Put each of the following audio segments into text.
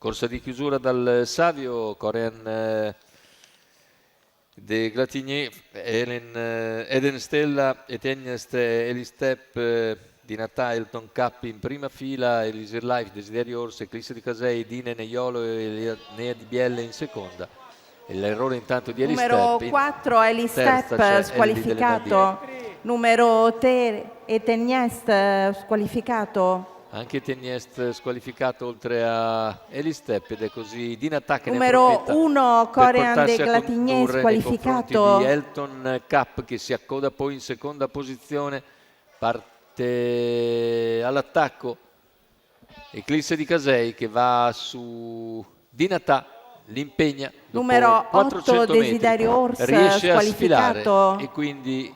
Corsa di chiusura dal Savio, Korean de Glatigné, Eden Stella, Eteniest, Elistep, Dinatà, Elton Cup in prima fila, Elisir Life, Desiderio Orso, Eclisse di Casei, Dine Neiolo e Nea di Bielle in seconda. E l'errore intanto di Elistep. Numero 4 Elistep squalificato, numero 3 Eteniest squalificato. Anche Teniest squalificato oltre a Elistep, ed è così Dinatà che numero 1 Korean de Glatigné squalificato. Di Elton Cup che si accoda poi in seconda posizione, parte all'attacco Eclisse di Casei che va su Dinatà, l'impegna numero 8 Desiderio Orso riesce a squalificato. sfilare, e quindi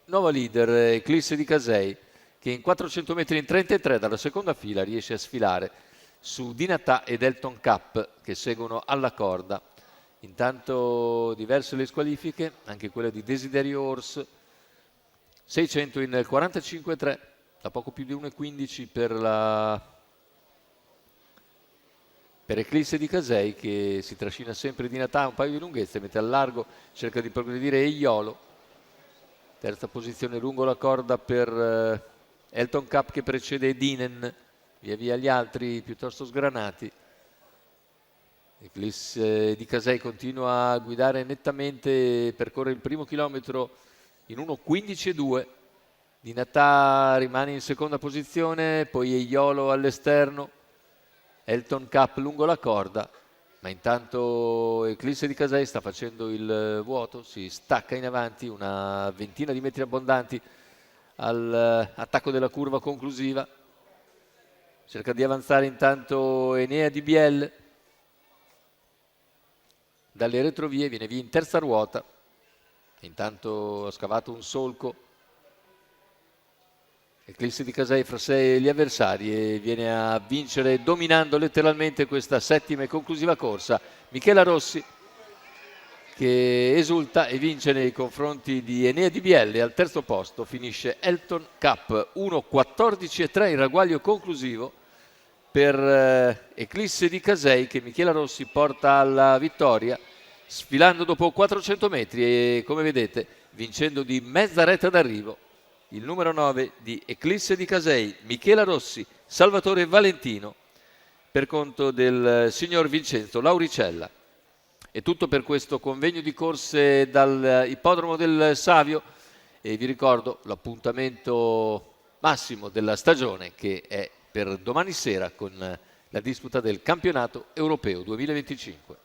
nuova leader Eclisse di Casei che in 400 metri in 33 dalla seconda fila riesce a sfilare su Dinatà ed Elton Cup che seguono alla corda. Intanto diverse le squalifiche, anche quella di Desiderio Orso, 600 in 45,3, da poco più di 1,15 per Eclisse di Casei che si trascina sempre Dinatà un paio di lunghezze, mette al largo, cerca di progredire Eiolo. Terza posizione lungo la corda per Elton Cup che precede Dinen, via via gli altri piuttosto sgranati. Eclisse di Casei continua a guidare nettamente, percorre il primo chilometro in 1,15,2. Dinatà rimane in seconda posizione, poi Eiolo all'esterno, Elton Cup lungo la corda, ma intanto Eclisse di Casei sta facendo il vuoto, si stacca in avanti una ventina di metri abbondanti all'attacco della curva conclusiva. Cerca di avanzare intanto Enea di Bielle dalle retrovie, viene via in terza ruota, intanto ha scavato un solco Eclisse di Casei fra sé e gli avversari e viene a vincere dominando letteralmente questa settima e conclusiva corsa. Michela Rossi che esulta e vince nei confronti di Enea di Bielle. Al terzo posto finisce Elton Cup, 1,14,3 il ragguaglio conclusivo per Eclisse di Casei che Michela Rossi porta alla vittoria sfilando dopo 400 metri e come vedete vincendo di mezza retta d'arrivo il numero 9 di Eclisse di Casei, Michela Rossi, Salvatore Valentino per conto del signor Vincenzo Lauricella. È tutto per questo convegno di corse dal Ippodromo del Savio e vi ricordo l'appuntamento massimo della stagione che è per domani sera con la disputa del campionato europeo 2025.